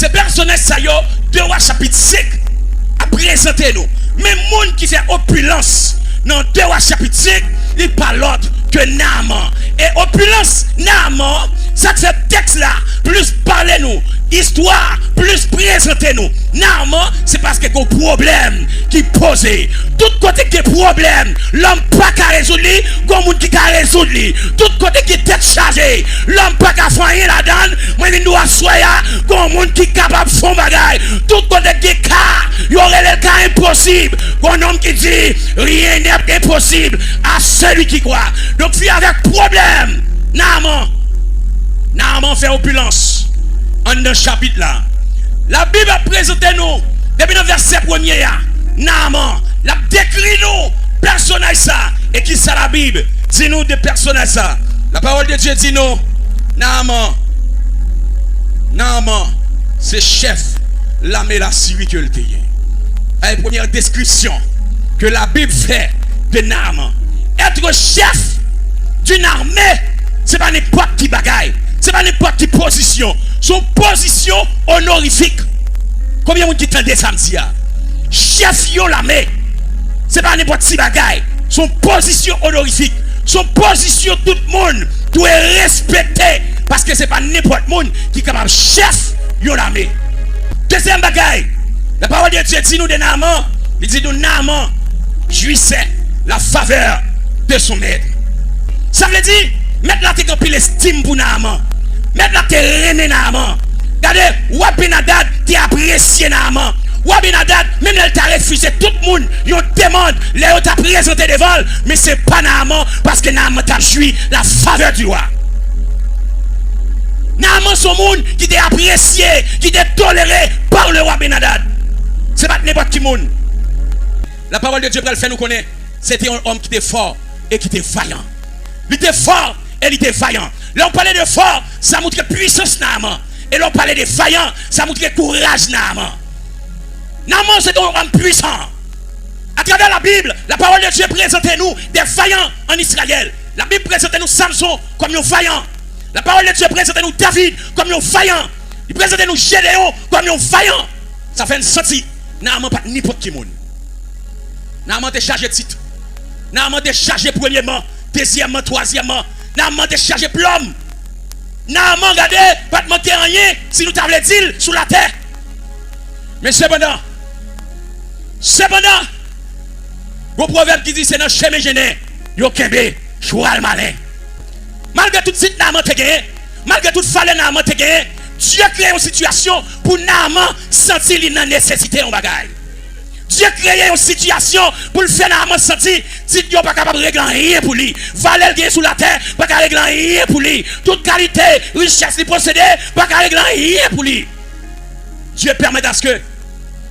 ces personnages, ça y est, 2 Rois chapitre 5, à présenter nous. Mais monde qui fait opulence, dans 2 Rois chapitre 5, il parle l'autre que Naaman. Et opulence, Naaman, ça fait texte là, plus parler nous, histoire, plus présenter nous. Naaman, c'est parce qu'il y a un problème qui pose. Tout côté qui est problème, l'homme pas qu'à résoudre, il y a un monde qui a résoudre. Tout côté qui est tête chargée, l'homme pas qu'à faire rien là-dedans, moi je dois soyer, il y a un monde qui est capable de faire bagaille. Tout côté qui est cas, il y aurait le cas impossible. Un homme qui dit rien n'est impossible à celui qui croit. Donc, si avec problème, Naaman fait opulence. En un chapitre là. La Bible a présenté nous, depuis le verset 1er, Naaman, la décrit nous, personnage ça. Et qui ça la Bible? Dis-nous des personnages ça. La parole de Dieu dit nous, Naaman, c'est chef, l'armée la Syrie que le pays. La première description que la Bible fait de Naaman. Être chef d'une armée, c'est pas n'importe qui bagaille, c'est pas n'importe qui position. Son position honorifique. Combien de gens qui tendent samedi? Chef yon l'armée, c'est pas n'importe qui bagaille. Son position honorifique, son position tout le monde doit respecter parce que c'est pas n'importe monde qui est capable chef yon l'armée. Deuxième bagaille, la parole de Dieu dit nous de Naaman, il dit nous Naaman jouissait la faveur de son maître. Ça veut dire, mettre la tête en pile estime pour Naaman. Mettre la tête rené Naaman. Regardez, Wabinadad t'a apprécié Naaman. Wabinadad, même elle t'a refusé tout le monde. Ils demande, les autres t'a présenté des vols. Mais c'est pas Naaman parce que Naaman t'a joui la faveur du roi. Naaman, son monde qui t'a apprécié, qui t'a toléré par le roi Benadad. C'est pas n'importe qui monde. La parole de Dieu pour le faire nous connaître. C'était un homme qui était fort et qui était vaillant. Il était fort et il était vaillant. Là on parlait de fort, ça montre puissance Naaman. Et là on parlait de vaillant, ça montre courage Naaman. Naaman c'est un homme puissant. À travers la Bible, la parole de Dieu présente nous des vaillants en Israël. La Bible présente nous Samson comme un vaillant. La parole de Dieu présente nous David comme un vaillant. Il présente nous Gédéon comme un vaillant. Ça fait une sortie. Naaman pas n'importe qui monde. Naaman est chargé de titre. Naaman est chargé premièrement, deuxièmement, troisièmement. Naaman est chargé de l'homme. Naaman, regardez, pas de manquer rien si nous t'avons dit sous la terre. Mais cependant, le proverbe qui dit c'est dans le chemin gêné, yo kembe, choix malin. Malgré toute site Naaman te gagné, malgré toute fallait Naaman te gagné, Dieu crée une situation pour Naaman sentir la nécessité en bagaille. Dieu crée une situation pour le faire Naaman sentir si Dieu n'est pas capable de régler rien pour lui. Valeur qui est sous la terre, pas capable de régler rien pour lui. Toute qualité, richesse, les procédés, pas capable de régler rien pour lui. Dieu permet à ce que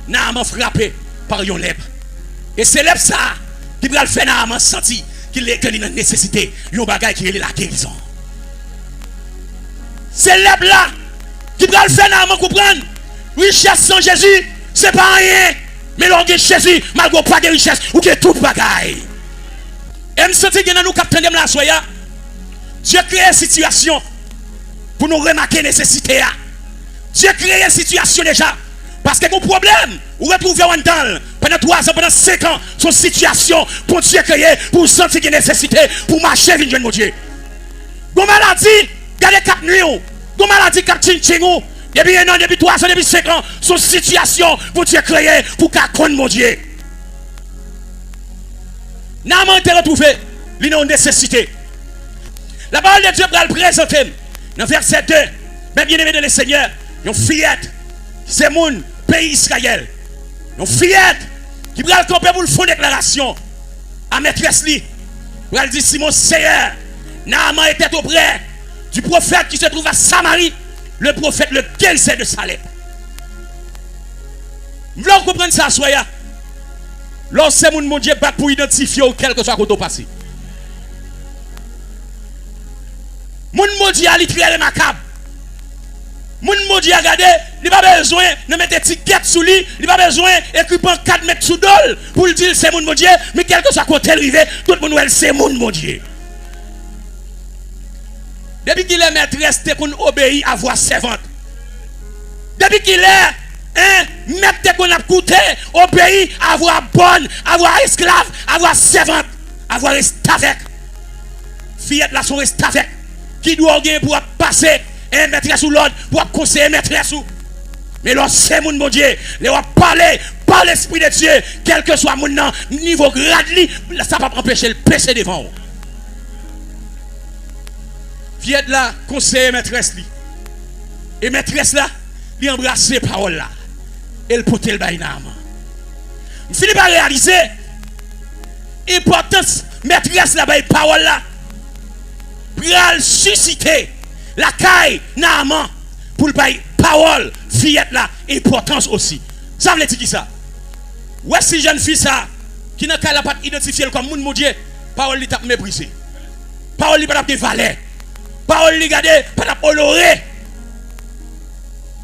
Naaman frappé par une lèpre. Et c'est lèpre ça qui va le faire Naaman sentir qu'il est une nécessité, une bagaille qui est la guérison. C'est lèpre là qui va le faire Naaman comprendre. Richesse sans Jésus, c'est pas rien. Mais l'orgue Jésus, malgré pas de richesse, ou que tout bagaille. Et nous sentons que nous captons la soya. Dieu crée une situation pour nous remarquer la nécessité. Dieu crée une situation déjà. Parce que mon problème, vous retrouvez en dedans, pendant 3 ans, pendant 5 ans, son situation pour Dieu créer, pour sentir qu'il y a nécessité, pour marcher avec mon Dieu. Vous maladie, gardez 4 nuits, vous maladie, captain Tchingou. Depuis 1 an, depuis 3 ans, depuis 5 ans, son situation pour Dieu créer, pour qu'à connaître mon Dieu. Naaman été retrouvé, il a une nécessité. La parole de Dieu va le présenter. Dans verset 2, mais bien aimé de le Seigneur, une fillette, c'est mon pays Israël. Une fillette qui va le camper pour le fond déclaration à maîtresse li. Il va dire, si mon Seigneur, Naaman était auprès du prophète qui se trouve à Samarie. Le prophète, lequel c'est de Salem. Vous voulez comprendre ça, soya? Lorsque mon Dieu bat pour identifier quel que soit côté passé. Mon Dieu a littéralement macabre. Mon Dieu a regardé, il n'a pas besoin de mettre des tickets sous lui, il n'a pas besoin d'écrire 4 mètres sous dol pour le dire c'est mon Dieu, mais quel que soit côté arrivé, tout le monde c'est mon Dieu. Depuis qu'il est maîtresse, pour nous obéir à voix servante. Depuis qu'il est, mettre qu'on a coûté au pays, avoir bonne, avoir esclave, avoir servante, avoir avec. Fillette là, son avec. Qui doit gagner pour passer un maîtresse sous l'autre, pour conseiller maîtresse sous. Mais là, c'est mon Dieu. Les va parler par l'Esprit de Dieu, quel que soit mon niveau grade, ça ne va pas empêcher le péché devant. Fillette là, conseiller maîtresse. Et maîtresse là, il embrasse les paroles là. Et le pote le bainam. Philippe a réalisé l'importance maîtresse là, les paroles là. Pour susciter la caille Naaman pour le bail parole fillette là, importance aussi. Ça veut dire qui ça? Ouais, si jeune fille ça, qui n'a qu'à pas identifier comme mon Dieu, parole li t'a méprisé. Parole li pas de valeur. Parole li gade pas honoré.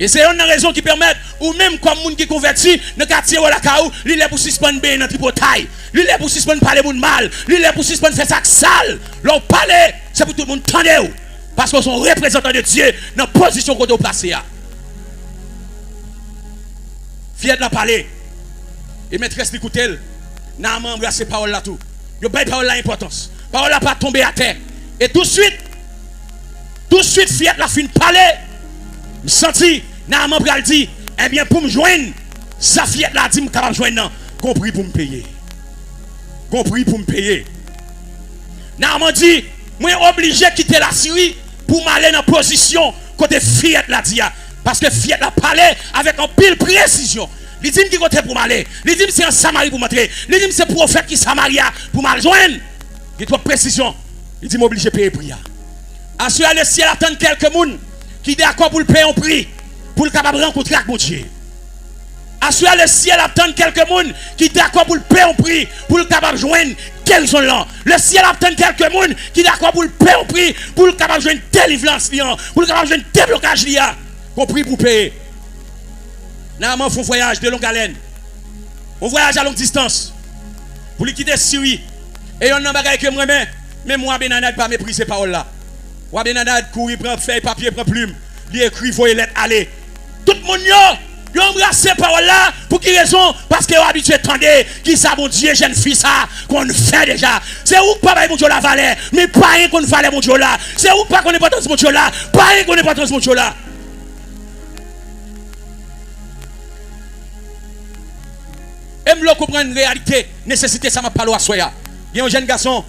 Et c'est une raison qui permet, ou même comme moun qui converti, ne quartier ou la caou, li est pour suspendre bien dans tripotaille, li est pour suspendre parler moun mal, li est pour suspendre faire ça sale. L'on parler, c'est pour tout le monde tendre. Parce qu'ils sont représentants de Dieu dans la position qu'on doit placer. Fiat la parler. Et maîtresse l'écoute elle. N'a pas embrassé ces paroles là tout. Yo bay parole là importance. Parole là pas tomber à terre. Et tout de suite, Fiat la fin parler. Je senti, n'a pas dit, eh bien pour me joindre, ça Fiat la dit, je capable joindre non. Compris pour me payer. Compris pour me payer. N'a pas dit, moi obligé de quitter la Syrie pour m'aller dans la position côté Fiat la dit. Parce que Fiat la parlé avec un pile précision. Il dit qui côté pour m'aller. Il dit c'est en Samarie pour m'entrer. Il dit c'est prophète qui Samaria pour m'aller joindre. Il dit précision. Il dit m'obligé de payer prix. Assurer le ciel attend quelques moun qui est d'accord pour le payer un prix pour le capable rencontrer avec mon Dieu. Assurer le ciel attend quelques moun qui est d'accord pour le payer un prix pour le capable joindre guérison là. Le ciel attend quelques moun qui est d'accord pour le payer un prix pour le capable joindre délivrance là, pour le capable joindre déblocage là. Compris pour payer. Normalement, il faut voyage de longue haleine. On voyage à longue distance. Pour quitter Syrie. Et on n'a pas que moi, mais moi, Benanad, pas mépriser ces paroles-là. Moi, Benanad, courir, prend feuille, papier, prend plume. Il écrit, voyez lettre, allez. Tout le monde, il embrasse ces paroles-là. Pour quelle raison? Parce que vous habitué à attendre qui ça, mon Dieu, jeune fille, ça, qu'on fait déjà. C'est où pas mon Dieu la valeur, mais pas rien qu'on valait mon Dieu là. C'est où pas qu'on n'est pas dans mon Dieu là, pas rien qu'on n'est pas dans mon Dieu là. Et me comprendre une réalité, nécessité, ça m'a parlé à soi. Il y a un jeune garçon,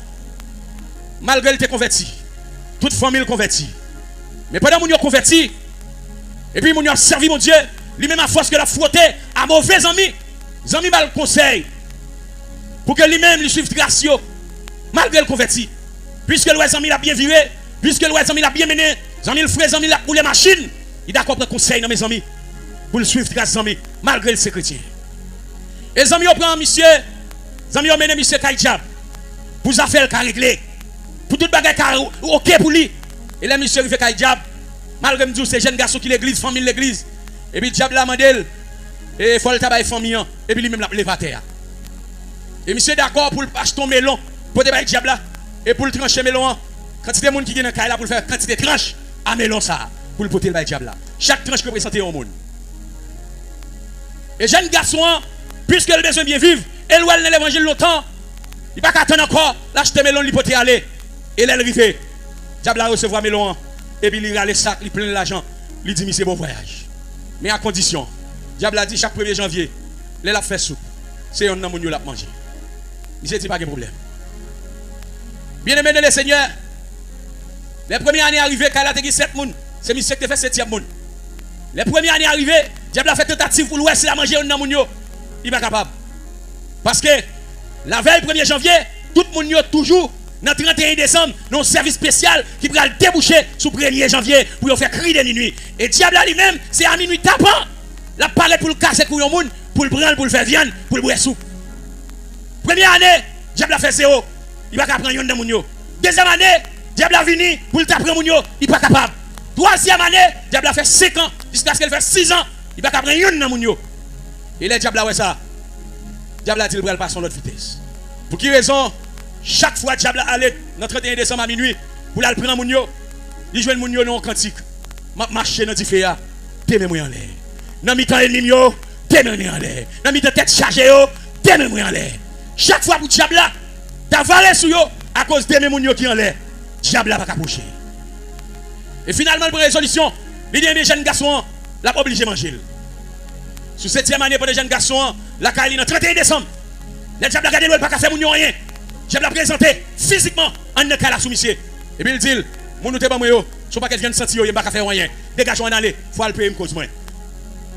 malgré qu'il était converti, toute famille convertie. Mais pendant que nous converti, et puis nous servi mon Dieu, lui-même à force que la frotter à mauvais amis, les amis mal conseil, pour que lui-même lui suive grâce, malgré le converti. Puisque les amis l'a bien viré, puisque les amis l'a bien mené, les amis le frère, les amis l'a roulé machine, il d'accord prendre conseil dans mes amis, pour le suivre grâce amis, malgré le chrétien. Et les amis ont pris monsieur, les amis ont mené monsieur Kaïdjab pour les affaires qui réglé, pour tout le bagage ok pour lui. Et là, monsieur fait Kaïdjab, malgré que c'est jeune garçon qui l'église, famille l'église. Et puis Diable l'a demandé, et il faut le tabac famille, et puis lui-même l'a levé à terre. Et monsieur d'accord pour acheter un melon, pour le Diable là, et pour le trancher melon, quantité de monde qui vient dans le là pour faire quantité de tranche à melon ça, pour le porter le Diable là. Chaque tranche représente un monde. Et jeune garçon, puisque le besoin bien vivre, et l'ouel dans l'évangile longtemps, il va pas attendre encore, l'acheter melon, il peut aller. Et là, il arrive, Diable a recevoir melon, et puis il a les sacs, il plein l'argent, il dit, c'est bon voyage. Mais à condition, Diable a dit chaque 1er janvier, il a fait soupe, c'est un homme qui l'a mangé. Il s'est dit pas de problème. Bien aimé de le Seigneur, les premières années arrivées, quand il a été 7 personnes, c'est monsieur qui a fait 7e monde. Les premières années arrivées, Diable a fait tentative pour l'ouest, il a mangé un homme, il n'est pas capable. Parce que la veille 1er janvier, tout le monde est toujours dans le 31 décembre, dans un service spécial qui va déboucher sur le 1er janvier pour faire cri de minuit. Et Diable lui-même, c'est à minuit tapant. La palette pour le casser pour le monde, pour le prendre, pour le faire viande, pour le boire soupe. Première année, Diable a fait 0. Il va pas prendre un de moun. Deuxième année, Diable a venu pour le taper moun, il n'est pas capable. Troisième année, Diable a fait 5 ans, jusqu'à ce qu'elle fait 6 ans, il va pas prendre un de moun. Et là, Diable a fait ça. Diable a dit qu'il va passer à l'autre vitesse. Pour quelle raison? Chaque fois, Diable a allé dans le 31 décembre à minuit pour aller prendre moun, il joue moun dans un cantique. M'a marché dans le féa, t'es moi en l'air. Dans mi-temps ennemi yo, démembre en l'air. Dans mi-temps tête chargée yo, démembre en l'air. Chaque fois pour diable là, t'as valé sur yo à cause de moun yo qui en l'air. Diable là pas approcher. Et finalement pour résolution, il dit mes jeunes garçons, la obligé manger. Sous 7e année pour les jeunes garçons, la Kali le 31 décembre. Les diables regardé pas faire moun yo rien. Diable présenté physiquement en ne cas la soumission. Et puis il dit mon nous te pas moi yo, son paquet vient de sentir yo, il pas faire rien. Dégagez-moi d'aller, faut aller payer une cause moi.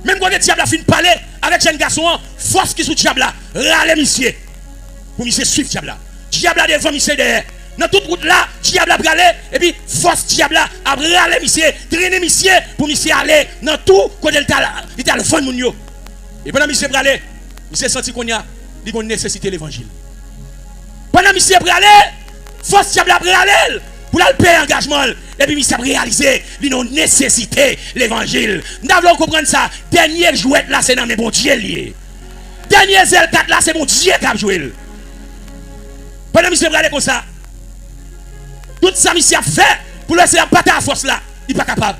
Même quand le diable a fini de parler avec jeune garçon, force qui sous diable là, râle monsieur. Pour monsieur suivre diable là. Diable là devant monsieur derrière. Dans toute route là, diable a bralé et puis force diable là a râle monsieur, traîner monsieur pour monsieur aller dans tout côté il t'a le fond moun yo. Et pendant monsieur bralé, monsieur senti qu'on y a une nécessité l'évangile. Pendant monsieur bralé, force diable a bralé pour le payer engagement. Et puis, il a réalisé une nécessité l'évangile. Nous devons comprendre ça. Dernier jouet là, c'est dans mes bons dieux liés. Dernier zèle 4 là, c'est mon Dieu qui a joué. Pendant que je regarde comme ça, tout ça, il a fait pour laisser la bataille à force là. Il n'est pas capable.